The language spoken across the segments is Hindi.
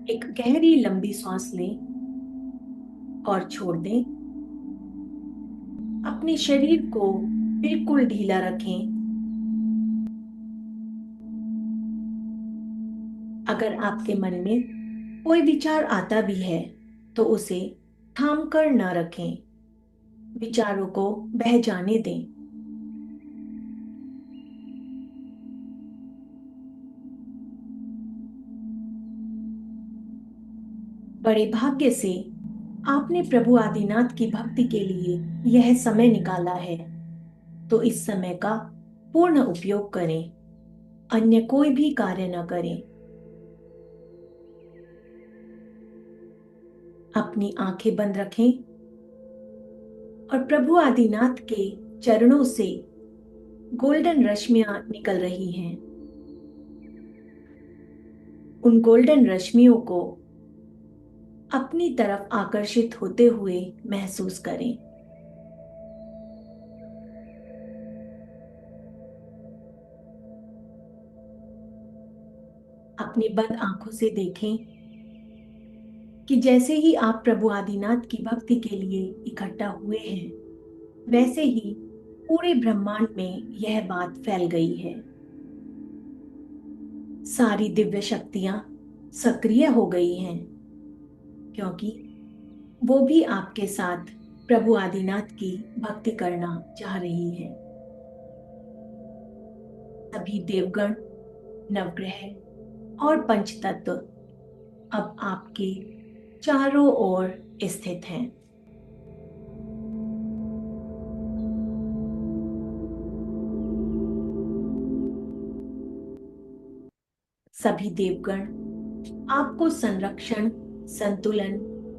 एक गहरी लंबी सांस लें और छोड़ दें। अपने शरीर को बिल्कुल ढीला रखें। अगर आपके मन में कोई विचार आता भी है तो उसे थाम कर न रखें। विचारों को बह जाने दें। बड़े भाग्य से आपने प्रभु आदिनाथ की भक्ति के लिए यह समय निकाला है, तो इस समय का पूर्ण उपयोग करें। अन्य कोई भी कार्य न करें। अपनी आंखें बंद रखें और प्रभु आदिनाथ के चरणों से गोल्डन रश्मियां निकल रही हैं। उन गोल्डन रश्मियों को अपनी तरफ आकर्षित होते हुए महसूस करें। अपनी बंद आंखों से देखें कि जैसे ही आप प्रभु आदिनाथ की भक्ति के लिए इकट्ठा हुए हैं, वैसे ही पूरे ब्रह्मांड में यह बात फैल गई है। सारी दिव्य शक्तियां सक्रिय हो गई हैं, क्योंकि वो भी आपके साथ प्रभु आदिनाथ की भक्ति करना चाह रही है। सभी देवगण, नवग्रह और पंचतत्व अब आपके चारों ओर स्थित हैं। सभी देवगण आपको संरक्षण, संतुलन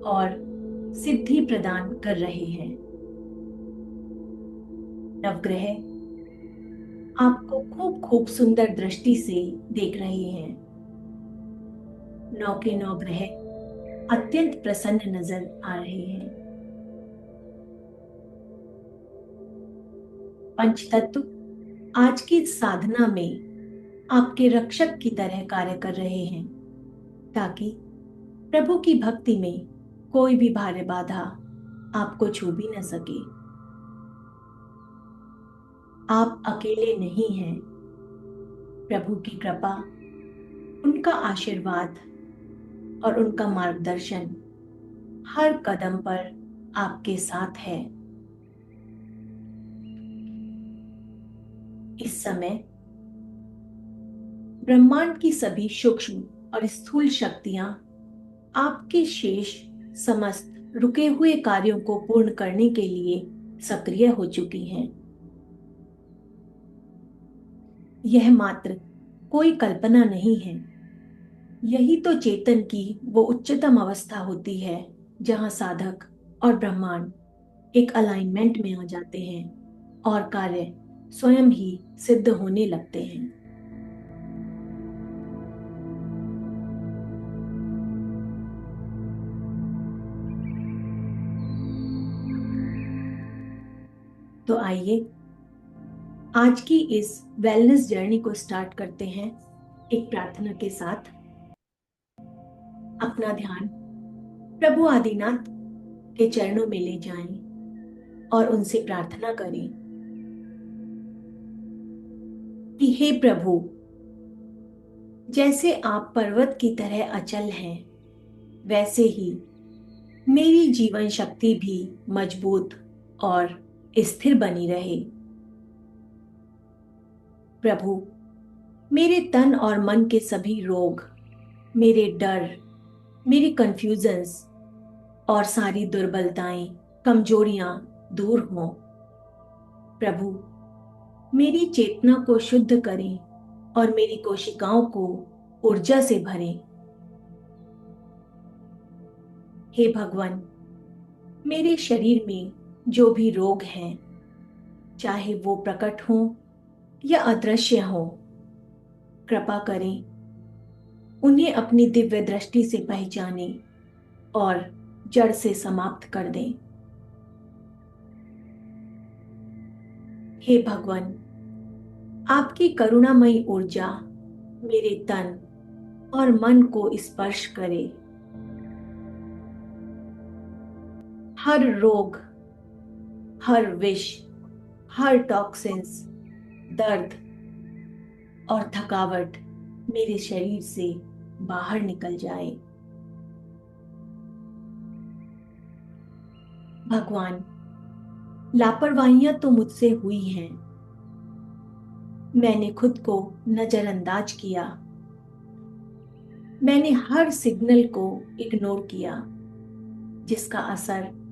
और सिद्धि प्रदान कर रहे हैं। नवग्रह आपको खूब खूब सुंदर दृष्टि से देख रहे हैं। नौ के नौ ग्रह अत्यंत प्रसन्न नजर आ रहे हैं। पंचतत्व आज की साधना में आपके रक्षक की तरह कार्य कर रहे हैं, ताकि प्रभु की भक्ति में कोई भी भारे बाधा आपको छू भी न सके। आप अकेले नहीं हैं। प्रभु की कृपा, उनका आशीर्वाद और उनका मार्गदर्शन हर कदम पर आपके साथ है। इस समय ब्रह्मांड की सभी सूक्ष्म और स्थूल शक्तियां आपके शेष समस्त रुके हुए कार्यों को पूर्ण करने के लिए सक्रिय हो चुकी हैं। यह मात्र कोई कल्पना नहीं है। यही तो चेतन की वो उच्चतम अवस्था होती है, जहां साधक और ब्रह्मांड एक अलाइनमेंट में आ जाते हैं और कार्य स्वयं ही सिद्ध होने लगते हैं। तो आइए आज की इस वेलनेस जर्नी को स्टार्ट करते हैं एक प्रार्थना के साथ। अपना ध्यान प्रभु आदिनाथ के चरणों में ले जाएं और उनसे प्रार्थना करें कि हे प्रभु, जैसे आप पर्वत की तरह अचल हैं, वैसे ही मेरी जीवन शक्ति भी मजबूत और स्थिर बनी रहे। प्रभु, मेरे तन और मन के सभी रोग, मेरे डर, मेरी कंफ्यूजन्स और सारी दुर्बलताएं, कमजोरियां दूर हों। प्रभु, मेरी चेतना को शुद्ध करें और मेरी कोशिकाओं को ऊर्जा से भरें। हे भगवान, मेरे शरीर में जो भी रोग हैं, चाहे वो प्रकट हों या अदृश्य हों, कृपा करें उन्हें अपनी दिव्य दृष्टि से पहचानें और जड़ से समाप्त कर दें। हे भगवान, आपकी करुणामयी ऊर्जा मेरे तन और मन को स्पर्श करे। हर रोग, हर विष, हर टॉक्सिन्स, दर्द और थकावट मेरे शरीर से बाहर निकल जाए। भगवान, लापरवाहियां तो मुझसे हुई हैं। मैंने खुद को नजरअंदाज किया। मैंने हर सिग्नल को इग्नोर किया, जिसका असर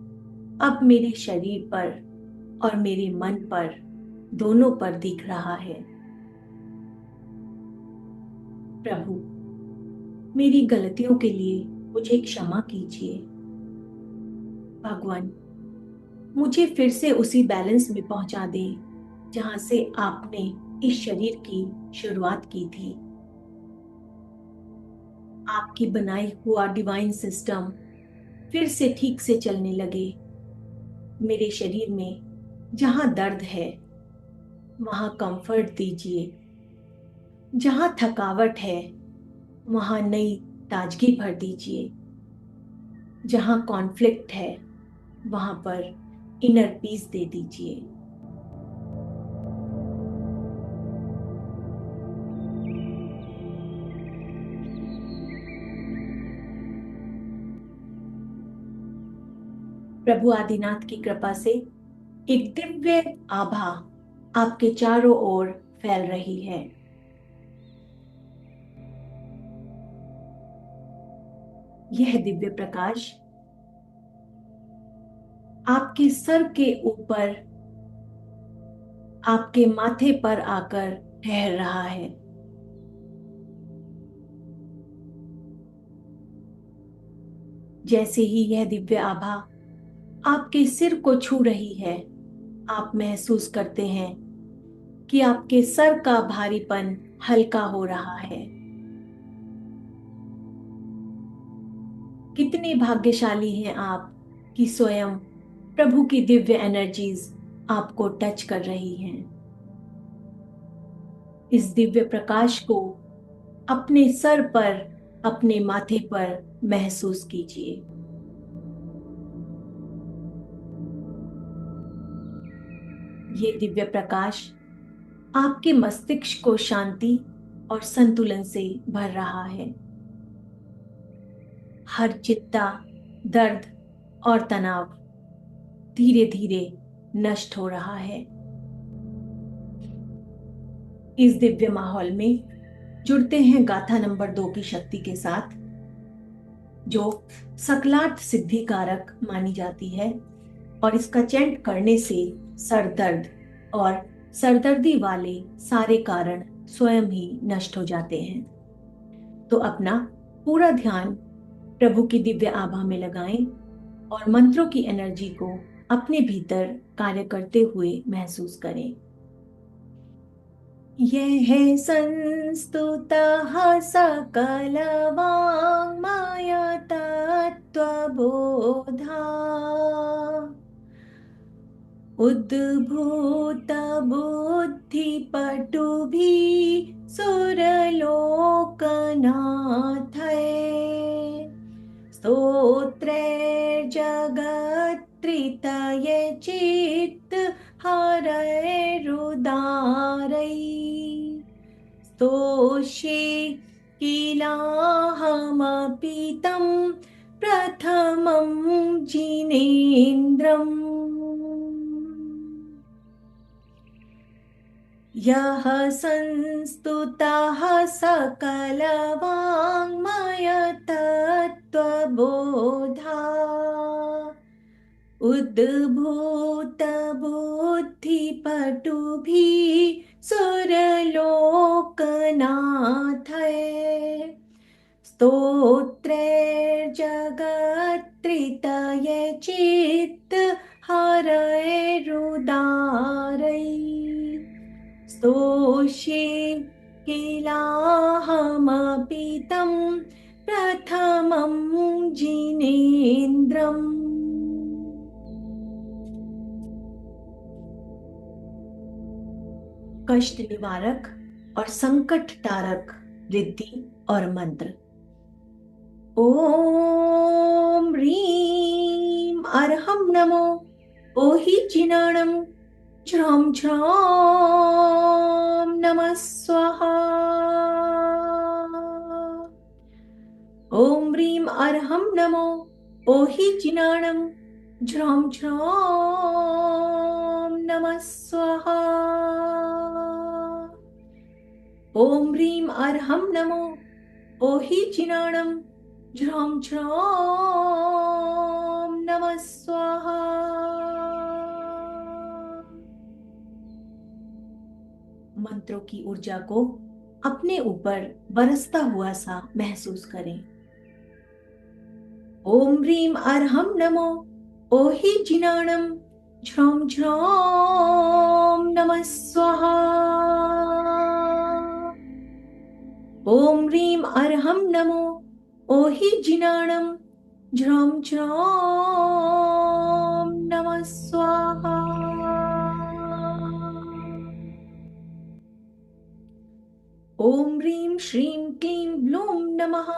अब मेरे शरीर पर और मेरे मन पर दोनों पर दिख रहा है। प्रभु, मेरी गलतियों के लिए मुझे क्षमा कीजिए। भगवान, मुझे फिर से उसी बैलेंस में पहुंचा दे जहां से आपने इस शरीर की शुरुआत की थी। आपकी बनाई हुआ डिवाइन सिस्टम फिर से ठीक से चलने लगे। मेरे शरीर में जहां दर्द है वहां कंफर्ट दीजिए। जहां थकावट है वहां नई ताजगी भर दीजिए। जहां कॉन्फ्लिक्ट है वहां पर इनर पीस दे दीजिए। प्रभु आदिनाथ की कृपा से एक दिव्य आभा आपके चारों ओर फैल रही है। यह दिव्य प्रकाश आपके सर के ऊपर, आपके माथे पर आकर ठहर रहा है। जैसे ही यह दिव्य आभा आपके सिर को छू रही है, आप महसूस करते हैं कि आपके सर का भारीपन हल्का हो रहा है। कितने भाग्यशाली हैं आप कि स्वयं प्रभु की दिव्य एनर्जीज आपको टच कर रही हैं। इस दिव्य प्रकाश को अपने सर पर, अपने माथे पर महसूस कीजिए। ये दिव्य प्रकाश आपके मस्तिष्क को शांति और संतुलन से भर रहा है। हर चिंता, दर्द और तनाव धीरे धीरे नष्ट हो रहा है। इस दिव्य माहौल में जुड़ते हैं गाथा नंबर 2 की शक्ति के साथ, जो सकलार्थ सिद्धि कारक मानी जाती है, और इसका चैंट करने से सर दर्द और सरदर्दी वाले सारे कारण स्वयं ही नष्ट हो जाते हैं। तो अपना पूरा ध्यान प्रभु की दिव्य आभा में लगाएं और मंत्रों की एनर्जी को अपने भीतर कार्य करते हुए महसूस करें। यह संस्तुतः सकल वाङ्माया तत्त्वबोधा उद्भूत बुद्धिपटुभिः सुरलोकनाथैः स्तोत्रैर्जगत्त्रितये चित्त हरैरुदारैः स्तोष्ये किलाहमपि तं प्रथमं जिनेन्द्रम्। यः संस्तुतः सकलवाङ्मय तत्त्वबोधा उद्भूत बुद्धिपटुभिः सुरलोकनाथैः स्तोत्रैर्जगत्त्रितये चित्त हरैरुदारैः स्तोष्ये किलाहमपि तं प्रथमं जिनेन्द्रम्। कष्ट निवारक और संकट तारक रिद्धि और मंत्र। ओम ह्रीं अर्हं नमो ओहि जिनाणं ज्रां ज्रां नमः स्वाहा। ओम ह्रीं अर्हं नमो ओहि जिनाणं ज्रां ज्रां नमः स्वाहा। ओम ह्रीं अर्हं नमो ओहि जिनाणं ज्रां ज्रां नमः स्वाहा। मंत्रों की ऊर्जा को अपने ऊपर बरसता हुआ सा महसूस करें। ओम ह्रीं अर्हं नमो ओहि जिनाणं ज्रां ज्रां नमः स्वाहा। ओम ह्रीं अर्हं नमो ओहि जिनाणं ज्रां ज्रां नमः स्वाहा। ओम ह्रीं श्रीं क्लीं ब्लूं नमः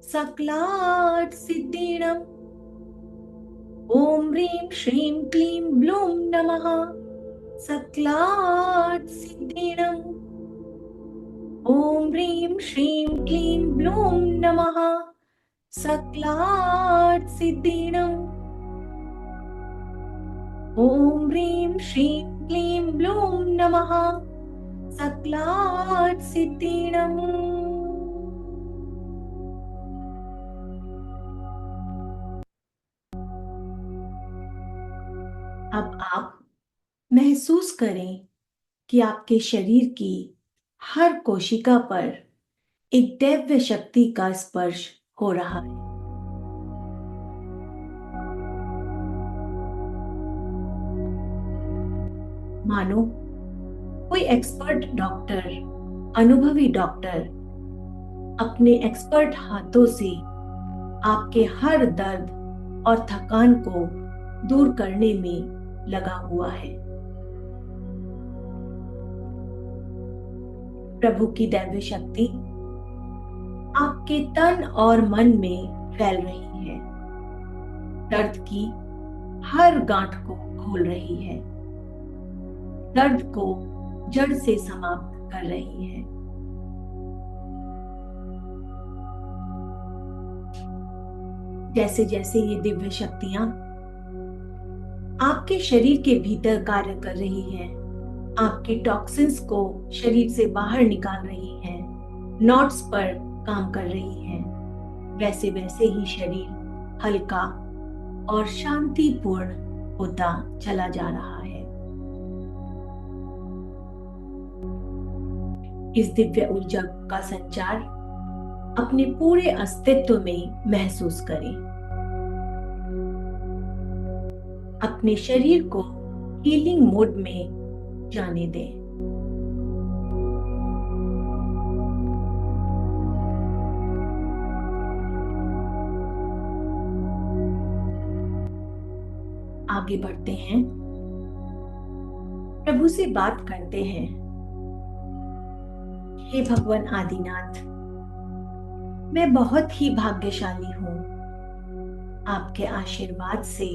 सकलात् सिद्धिणम्। ओम ह्रीं श्रीं क्लीं ब्लूं नमः सकलात् सिद्धिणम्। ओम ह्रीं श्रीं क्लीं ब्लूं नमः सकलात् सिद्धिणम्। ओम ह्रीं श्रीं क्लीं ब्लूं नमः सकलात् सिद्धिणम्। अब आप महसूस करें कि आपके शरीर की हर कोशिका पर एक दिव्य शक्ति का स्पर्श हो रहा है। मानो कोई एक्सपर्ट डॉक्टर, अनुभवी डॉक्टर अपने एक्सपर्ट हाथों से आपके हर दर्द और थकान को दूर करने में लगा हुआ है। प्रभु की दैवी शक्ति आपके तन और मन में फैल रही है, दर्द की हर गांठ को खोल रही है, दर्द को जड़ से समाप्त कर रही है। जैसे जैसे ये दिव्य शक्तियां आपके शरीर के भीतर कार्य कर रही हैं, आपके टॉक्सिन्स को शरीर से बाहर निकाल रही हैं, नॉट्स पर काम कर रही हैं, वैसे वैसे ही शरीर हल्का और शांतिपूर्ण होता चला जा रहा है। इस दिव्य ऊर्जा का संचार अपने पूरे अस्तित्व में महसूस करें। अपने शरीर को हीलिंग मोड में जाने दें। आगे बढ़ते हैं, प्रभु से बात करते हैं। हे भगवान आदिनाथ, मैं बहुत ही भाग्यशाली हूँ। आपके आशीर्वाद से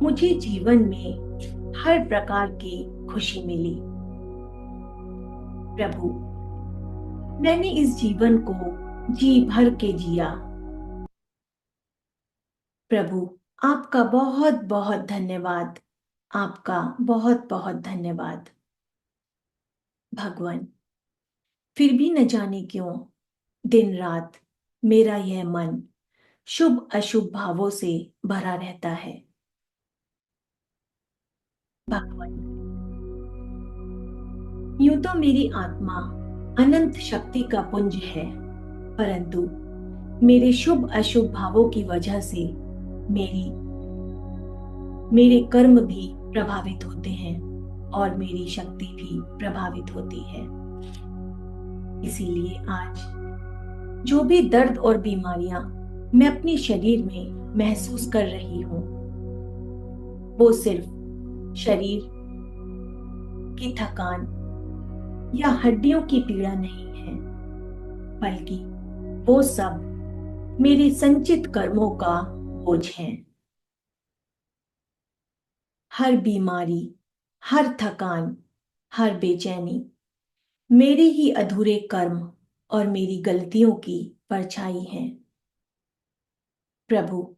मुझे जीवन में हर प्रकार की खुशी मिली। प्रभु, मैंने इस जीवन को जी भर के जिया। प्रभु, आपका बहुत बहुत धन्यवाद। आपका बहुत बहुत धन्यवाद। भगवान, फिर भी न जाने क्यों दिन रात मेरा यह मन शुभ अशुभ भावों से भरा रहता है। भगवान, यूं तो मेरी आत्मा अनंत शक्ति का पुंज है, परंतु मेरे शुभ अशुभ भावों की वजह से मेरे कर्म भी प्रभावित होते हैं और मेरी शक्ति भी प्रभावित होती है। इसीलिए आज जो भी दर्द और बीमारियां मैं अपने शरीर में महसूस कर रही हूं, वो सिर्फ शरीर की थकान या हड्डियों की पीड़ा नहीं है, बल्कि वो सब मेरे संचित कर्मों का बोझ हैं। हर बीमारी, हर थकान, हर बेचैनी मेरे ही अधूरे कर्म और मेरी गलतियों की परछाई है। प्रभु,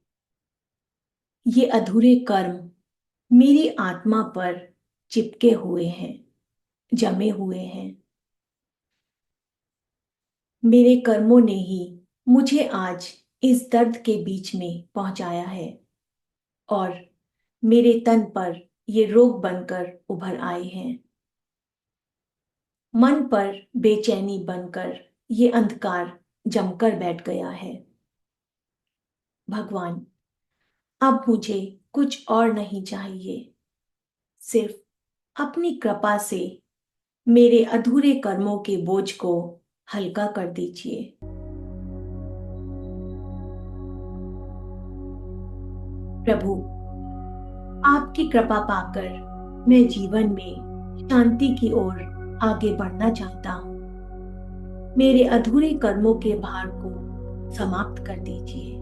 ये अधूरे कर्म मेरी आत्मा पर चिपके हुए हैं, जमे हुए हैं। मेरे कर्मों ने ही मुझे आज इस दर्द के बीच में पहुंचाया है और मेरे तन पर ये रोग बनकर उभर आए हैं। मन पर बेचैनी बनकर ये अंधकार जमकर बैठ गया है। भगवान, अब मुझे कुछ और नहीं चाहिए, सिर्फ अपनी कृपा से मेरे अधूरे कर्मों के बोझ को हल्का कर दीजिए। प्रभु, आपकी कृपा पाकर मैं जीवन में शांति की ओर आगे बढ़ना चाहता हूँ। मेरे अधूरे कर्मों के भार को समाप्त कर दीजिए।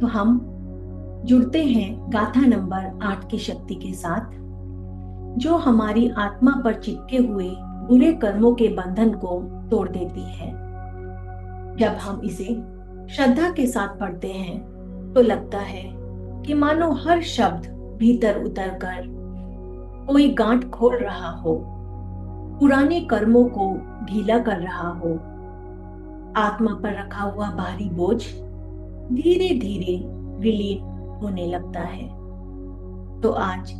तो हम जुड़ते हैं गाथा नंबर 8 की शक्ति के साथ, जो हमारी आत्मा पर चिपके हुए बुरे कर्मों के बंधन को तोड़ देती है। जब हम इसे श्रद्धा के साथ पढ़ते हैं तो लगता है कि मानो हर शब्द भीतर उतरकर कोई गांठ खोल रहा हो, पुराने कर्मों को ढीला कर रहा हो। आत्मा पर रखा हुआ भारी बोझ धीरे धीरे विलीन होने लगता है। तो आज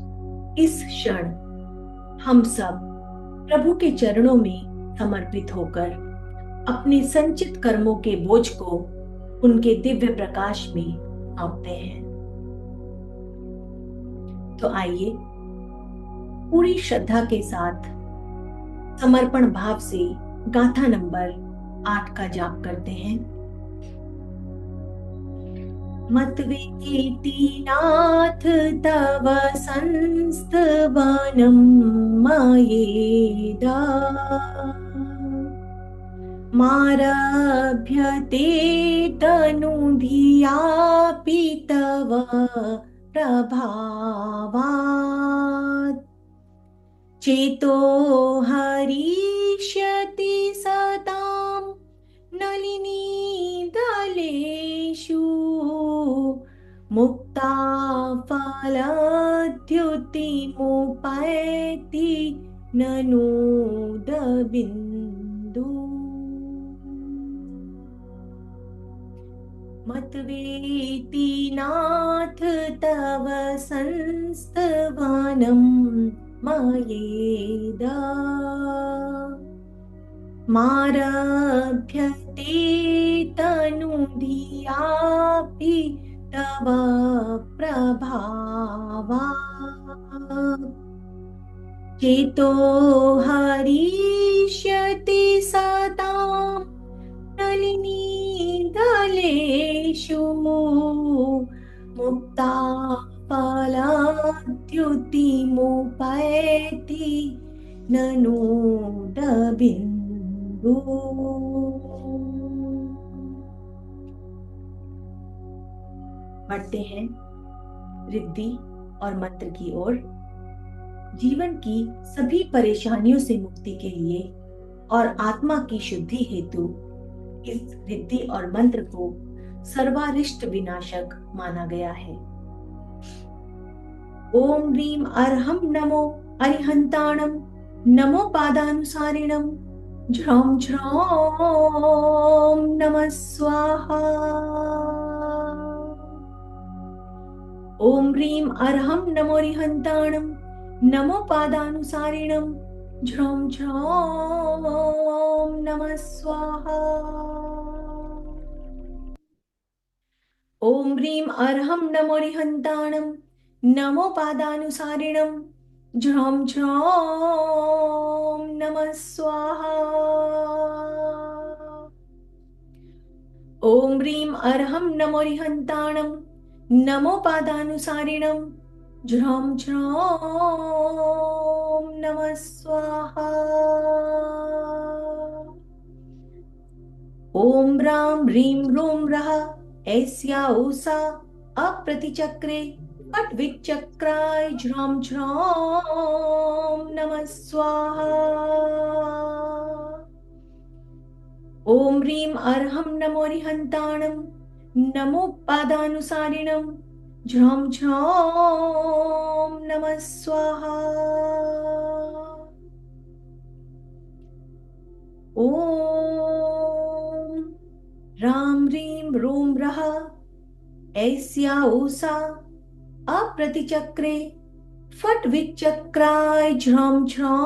इस क्षण हम सब प्रभु के चरणों में समर्पित होकर अपने संचित कर्मों के बोझ को उनके दिव्य प्रकाश में सौंपते हैं। तो आइए पूरी श्रद्धा के साथ समर्पण भाव से गाथा नंबर 8 का जाप करते हैं। मत्वेति नाथ तव संस्तवनं मयेदा मारभ्यते तनुधियापि तव प्रभावात् चेतो हरिष्यति सतां नलिनी दलेषु मुक्ता फलद्युतिमुपैति ननूदबिन्दु मत्वेति नाथ तव संस्तवनं मयेदा मारभ्यते तनुधियापि तव प्रभावात् चेतो हरिष्यति सतां नलिनी दलेषु मुक्ता फलद्युतिमुपैति ननूदबिन्दु। बढ़ते हैं रिद्धि और मंत्र की ओर। जीवन की सभी परेशानियों से मुक्ति के लिए और आत्मा की शुद्धि हेतु इस रिद्धि और मंत्र को सर्वारिष्ट विनाशक माना गया है। ओम ह्रीम अर्हम नमो अरिहंताणम नमो पादानुसारिणम झ्रौम झ्रौम नमः स्वाहा। ओम ह्रीम अर्हम नमो अरिहंताणम नमो पादानुसारिणम झ्रौम झ्रौम नमः स्वाहा। ओम ह्रीम अर्हम नमो अरिहंताणम नमो पादानुसारिणम झ्रौम झ्रौम नमः स्वाहा। ओम ह्रीम अर्हम नमो अरिहंताणम नमो पादानुसारिणं ज्रां ज्रां नमः स्वाहा। ॐ ह्रां ह्रीं ह्रूं रः ऐस्या ऊषा अप्रतिचक्रे फट् विचक्राय ज्रां ज्रां नमः स्वाहा। ॐ ह्रीं अर्हं नमो रिहन्ताणं नमो पादानुसारिणं ज्रां ज्रां नमः स्वाहा। ॐ ह्रां ह्रीं ह्रूं रः ऐस्या ऊषा अप्रतिचक्रे फट् विचक्राय ज्रां ज्रां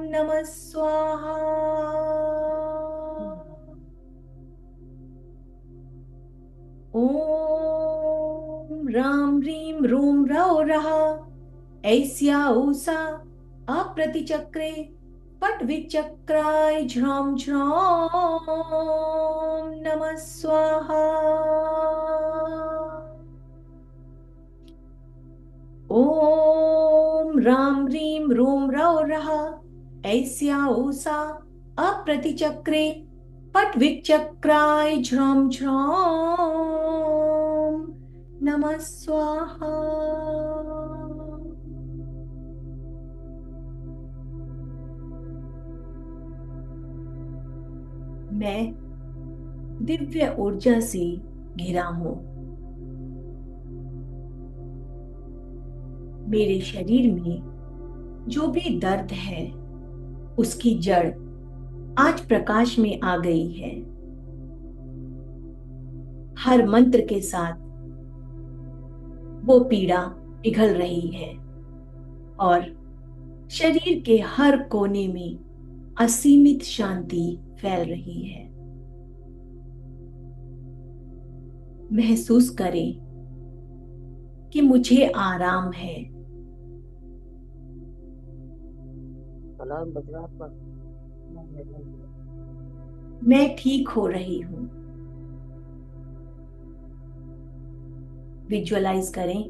नमः स्वाहा। ॐ ह्रां ह्रीं ह्रूं रौ रः ऐस्या ऊषा अप्रतिचक्रे फट् विचक्राय ज्रां ज्रां नमः स्वाहा। ॐ ह्रां ह्रीं ह्रूं रौ रः ऐस्या ऊषा अप्रतिचक्रे फट् विचक्राय ज्रां ज्रां नमः स्वाहा। मैं दिव्य ऊर्जा से घिरा हूं। मेरे शरीर में जो भी दर्द है उसकी जड़ आज प्रकाश में आ गई है। हर मंत्र के साथ वो पीड़ा पिघल रही है और शरीर के हर कोने में असीमित शांति फैल रही है। महसूस करें कि मुझे आराम है। मैं ठीक हो रही हूं। विजुअलाइज करें,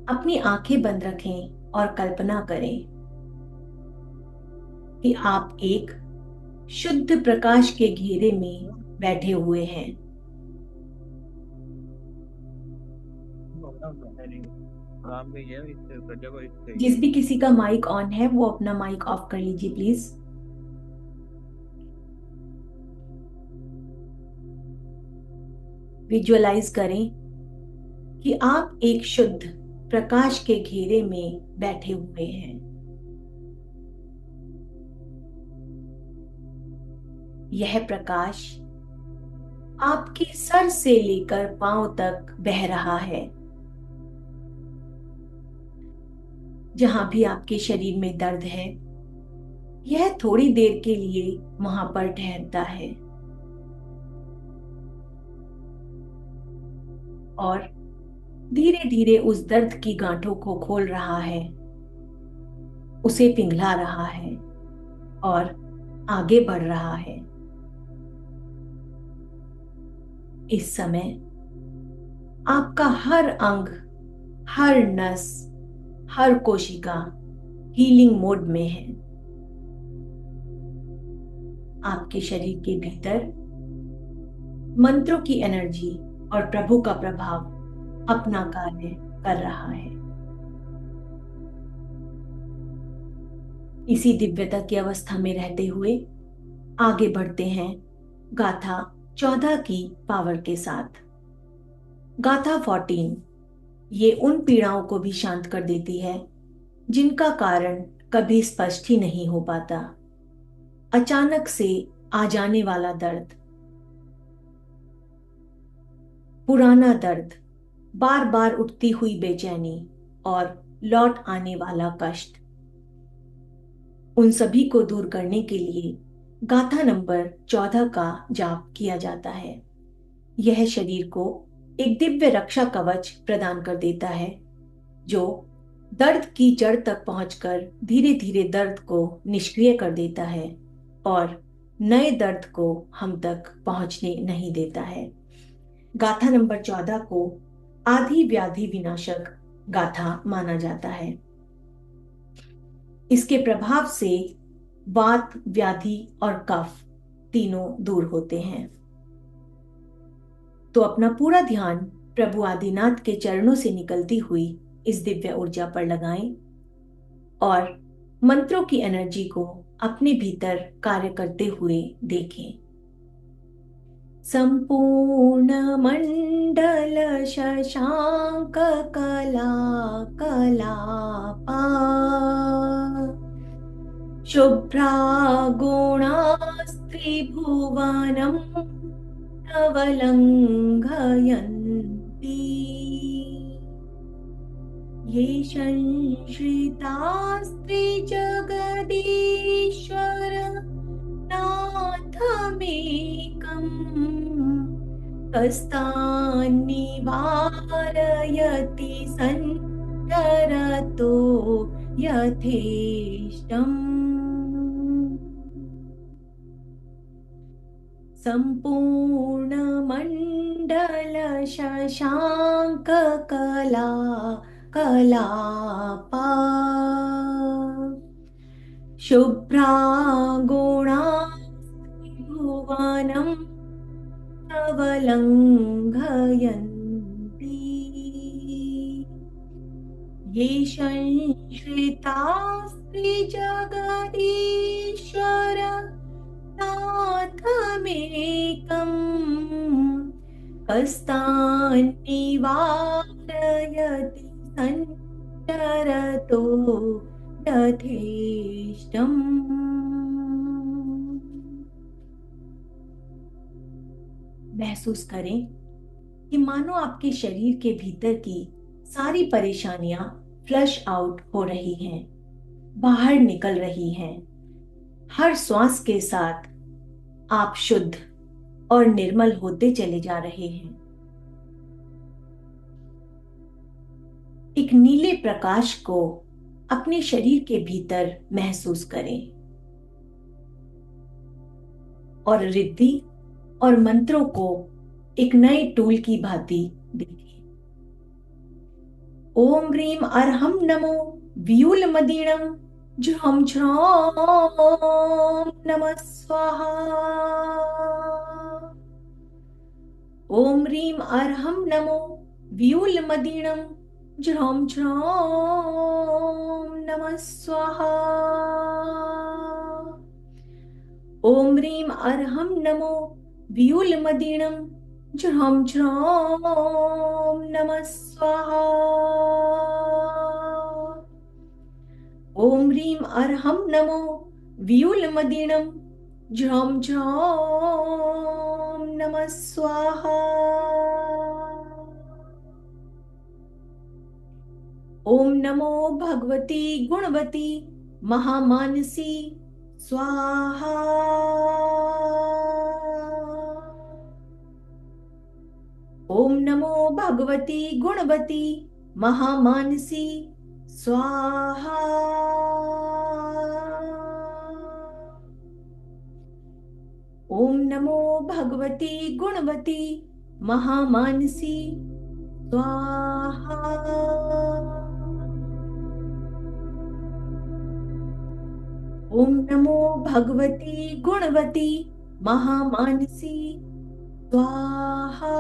अपनी आंखें बंद रखें और कल्पना करें कि आप एक शुद्ध प्रकाश के घेरे में बैठे हुए हैं। जिस भी किसी का माइक ऑन है वो अपना माइक ऑफ कर लीजिए प्लीज। विजुअलाइज करें कि आप एक शुद्ध प्रकाश के घेरे में बैठे हुए हैं। यह प्रकाश आपके सर से लेकर पांव तक बह रहा है। जहां भी आपके शरीर में दर्द है, यह थोड़ी देर के लिए वहां पर ठहरता है और धीरे धीरे उस दर्द की गांठों को खोल रहा है, उसे पिघला रहा है और आगे बढ़ रहा है। इस समय आपका हर अंग, हर नस, हर कोशिका हीलिंग मोड में है। आपके शरीर के भीतर मंत्रों की एनर्जी और प्रभु का प्रभाव अपना कार्य कर रहा है। इसी दिव्यता की अवस्था में रहते हुए आगे बढ़ते हैं गाथा 14 की पावर के साथ। गाथा 14 ये उन पीड़ाओं को भी शांत कर देती है जिनका कारण कभी स्पष्ट ही नहीं हो पाता। अचानक से आ जाने वाला दर्द, पुराना दर्द, बार बार उठती हुई बेचैनी और लौट आने वाला कष्ट, उन सभी को दूर करने के लिए गाथा नंबर 14 का जाप किया जाता है। यह शरीर को एक दिव्य रक्षा कवच प्रदान कर देता है जो दर्द की जड़ तक पहुंचकर धीरे धीरे दर्द को निष्क्रिय कर देता है और नए दर्द को हम तक पहुंचने नहीं देता है। गाथा नंबर 14 को आदि व्याधि विनाशक गाथा माना जाता है। इसके प्रभाव से वात, व्याधि और कफ तीनों दूर होते हैं। तो अपना पूरा ध्यान प्रभु आदिनाथ के चरणों से निकलती हुई इस दिव्य ऊर्जा पर लगाएं और मंत्रों की एनर्जी को अपने भीतर कार्य करते हुए देखें। संपूर्ण मंडल शशांक कला कलापा शुभ्रा गुणास्त्रिभुवनं प्रवलङ्घयन्ति ये संश्रितास्त्रिजगदीश्वर नाथमेकम् कस्तान्निवारयति सञ्चरतो यथेष्टम्। संपूर्णमण्डल शशांक कला कलापा शुभ्रा गुणास्त्रिभुवनं प्रवलङ्घयन्ति ये संश्रितास्त्रिजगदीश्वर नाथमेकम् कस्तान्निवारयति सञ्चरतो यथेष्टम्। महसूस करें कि मानो आपके शरीर के भीतर की सारी परेशानियां फ्लश आउट हो रही हैं, बाहर निकल रही हैं। हर श्वास के साथ आप शुद्ध और निर्मल होते चले जा रहे हैं। एक नीले प्रकाश को अपने शरीर के भीतर महसूस करें और रिद्धि और मंत्रों को एक नए टूल की भांति देखें। ओम ह्रीम अर्हम नमो व्यूल मदीणम झ्रम झ्रम नमः स्वाहा। ओम ह्रीम अर्हम नमो व्यूल मदीणम झ्रम झ्रम नमः स्वाहा। ओम ह्रीम अर्हम नमो व्यूल मदीणम झ्रम झ्रम नमः स्वाहा। ओम ह्रीम अर्हम नमो व्यूल मदीणम झ्रम झ्रम नमः स्वाहा। ओम नमो भगवती गुणवती महामानसी स्वाहा। ओम नमो भगवती गुणवती महामानसी स्वाहा। ओम नमो भगवती गुणवती महामानसी स्वाहा। ओम नमो भगवती गुणवती महामानसी स्वाहा।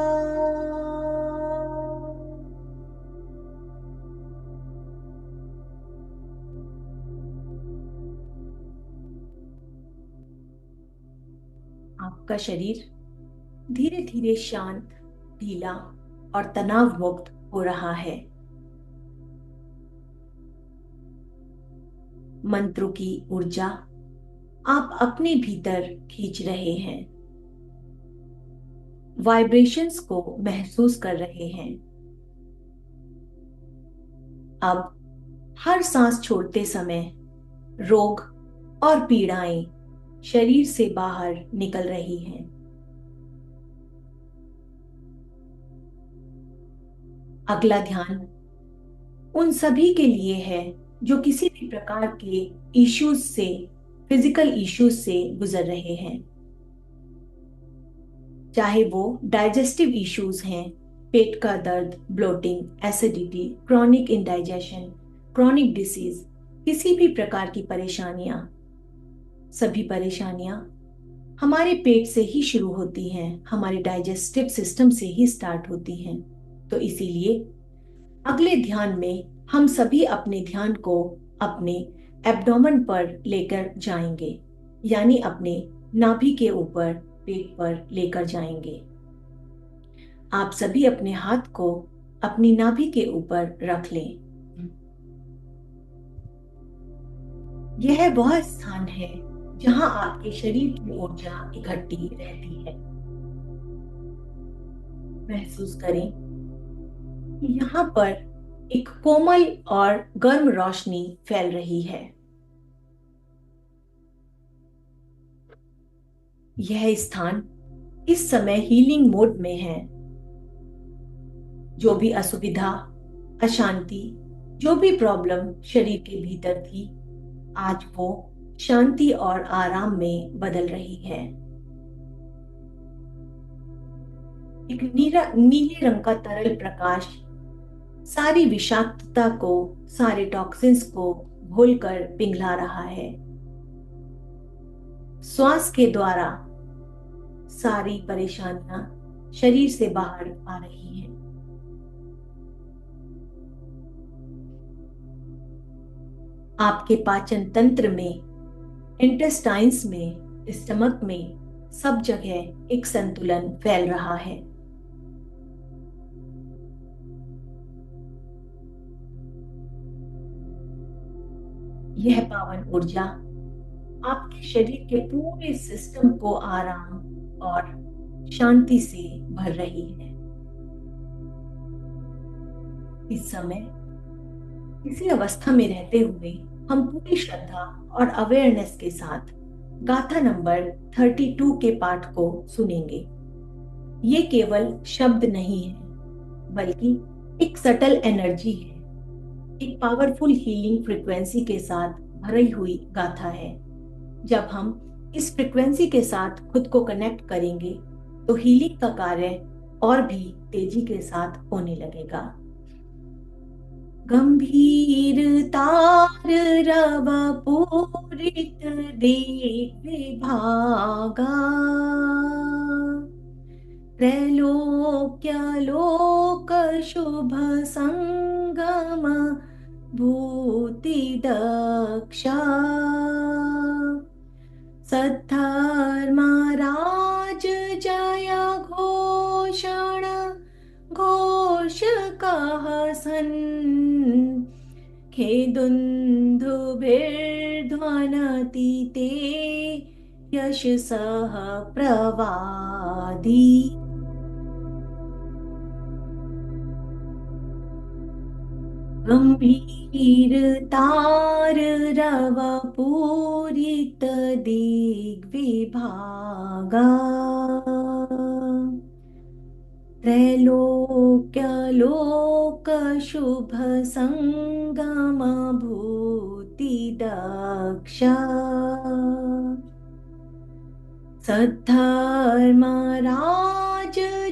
आपका शरीर धीरे धीरे शांत, ढीला और तनाव मुक्त हो रहा है। मंत्रों की ऊर्जा आप अपने भीतर खींच रहे हैं, वाइब्रेशंस को महसूस कर रहे हैं। अब हर सांस छोड़ते समय रोग और पीड़ाएं शरीर से बाहर निकल रही हैं। अगला ध्यान उन सभी के लिए है जो किसी भी प्रकार के इश्यूज से, फिजिकल इश्यूज से गुजर रहे हैं। चाहे वो डाइजेस्टिव इश्यूज हैं, पेट का दर्द, bloating, acidity, chronic indigestion, chronic disease, किसी भी प्रकार की परेशानियां, सभी परेशानियां हमारे पेट से ही शुरू होती हैं, हमारे डाइजेस्टिव सिस्टम से ही स्टार्ट होती हैं। तो इसीलिए अगले ध्यान में हम सभी अपने ध्यान को अपने एब्डोमेन पर लेकर जाएंगे, यानी अपने नाभि के ऊपर, पेट पर लेकर जाएंगे। आप सभी अपने हाथ को अपनी नाभि के ऊपर रख लें। यह वह स्थान है जहां आपके शरीर की ऊर्जा इकट्ठी रहती है। महसूस करें कि यहाँ पर एक कोमल और गर्म रोशनी फैल रही है। यह स्थान इस समय हीलिंग मोड में है। जो भी असुविधा, अशांति, जो भी प्रॉब्लम शरीर के भीतर थी, आज वो शांति और आराम में बदल रही है। एक नीले रंग का तरल प्रकाश सारी विषाक्तता को, सारे टॉक्सिन्स को घोलकर पिघला रहा है। श्वास के द्वारा सारी परेशानियां शरीर से बाहर आ रही हैं। आपके पाचन तंत्र में, इंटेस्टाइन्स में, स्टमक में, सब जगह एक संतुलन फैल रहा है। यह पावन ऊर्जा आपके शरीर के पूरे सिस्टम को आराम और शांति से भर रही है। इस समय इसी अवस्था में रहते हुए हम पूरी श्रद्धा और अवेयरनेस के साथ गाथा नंबर 32 के पाठ को सुनेंगे। ये केवल शब्द नहीं है, बल्कि एक सटल एनर्जी है, एक पावरफुल हीलिंग फ्रिक्वेंसी के साथ भरी हुई गाथा है। जब हम इस फ्रिक्वेंसी के साथ खुद को कनेक्ट करेंगे तो हीलिंग का कार्य और भी तेजी के साथ होने लगेगा। गंभीर तार रव पूरित देव विभागा, त्रैलोक्य लोक शुभ संगम भूति दक्षा, सद्धर्मराज जय घोषण घोष कह सन, खेदुन्धुभिर्ध्वनति ते यशसः प्रवादी। गंभीर तार रव पूरित दिग्विभागा, त्रैलोक्य लोक शुभ संगम भूति दक्षा, सद्धर्मराज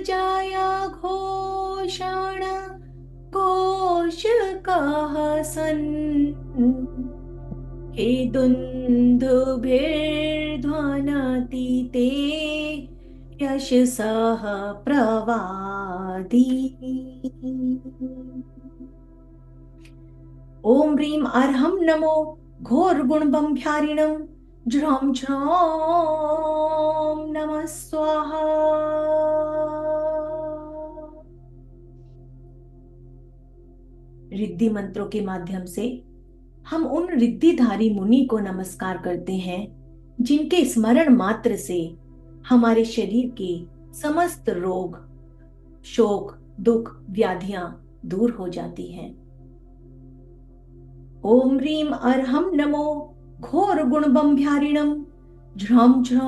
जय घोषण घोष कह सन, खेदुन्धुभिर्ध्वनति ते यशसः प्रवादी। ओम ह्रीं अर्हं नमो घोर गुणबम्भ्यारिणं ज्रौं ज्रौं नमः स्वाहा। रिद्धि मंत्रों के माध्यम से हम उन रिद्धिधारी मुनि को नमस्कार करते हैं जिनके स्मरण मात्र से हमारे शरीर के समस्त रोग, शोक, दुख, व्याधियां दूर हो जाती हैं। ओम ह्रीं अर्हं नमो घोर गुणबम्भ्यारिणं ज्रौं ज्रौं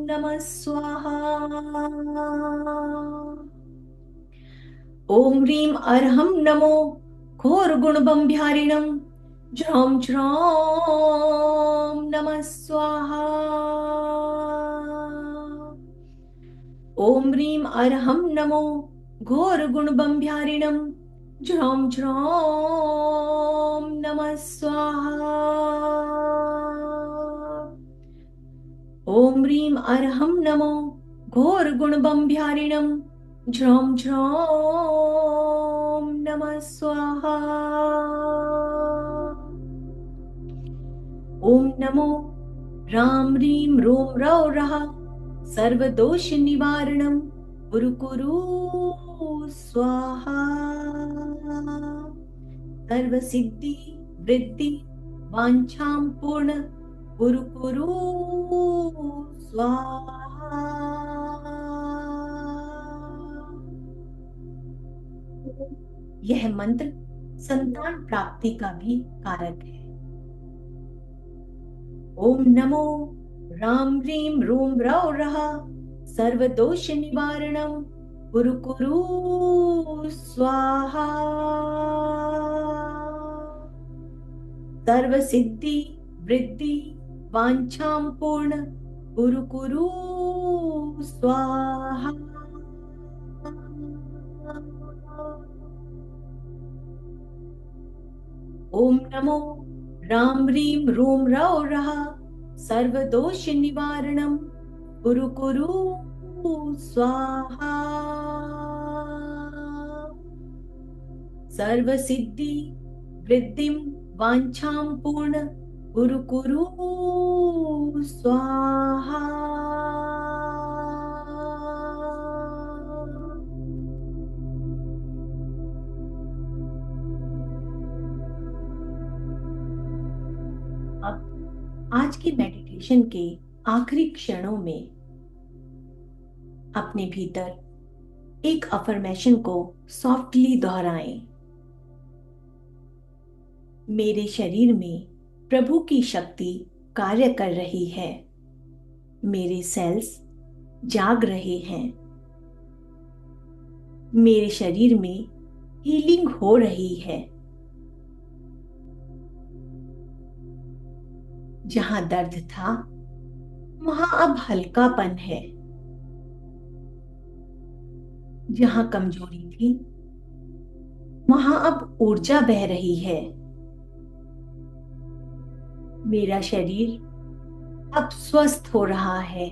नमः स्वाहा। ओम ह्रीं अर्हं नमो घोर गुणबम्भ्यारिणं ज्रौं ज्रौं नमः स्वाहा। ओम ह्रीं अरहं नमो घोर गुणबम्भ्यारिणं ज्रौं ज्रौं नमः स्वाहा। ओम ह्रीं अरहं नमो घोर गुणबम्भ्यारिणं ज्रौं ज्रौं नमः स्वाहा। ओम नमो राम ह्रीं रों रौ रः सर्वदोष निवारणं कुरु कुरु स्वाहा। सर्व सिद्धि वृद्धि वांछां पूर्ण कुरु कुरु स्वाहा। यह मंत्र संतान प्राप्ति का भी कारक है। ओम नमो राम ह्रीं रों रौ रः सर्वदोष निवारणं कुरु कुरु स्वाहा। सर्व सिद्धि वृद्धि वांछां पूर्ण कुरु कुरु स्वाहा। ओम नमो राम ह्रीं रों रौ रः सर्वदोष निवारणं कुरु कुरु स्वाहा। सर्व सिद्धि वृद्धिं वांछां पूर्ण कुरु कुरु स्वाहा। अब आज की मेडिटेशन के आखिरी क्षणों में अपने भीतर एक अफर्मेशन को सॉफ्टली दोहराएं। मेरे शरीर में प्रभु की शक्ति कार्य कर रही है। मेरे सेल्स जाग रहे हैं। मेरे शरीर में हीलिंग हो रही है। जहां दर्द था वहां अब हल्कापन है। जहां कमजोरी थी वहां अब ऊर्जा बह रही है। मेरा शरीर अब स्वस्थ हो रहा है।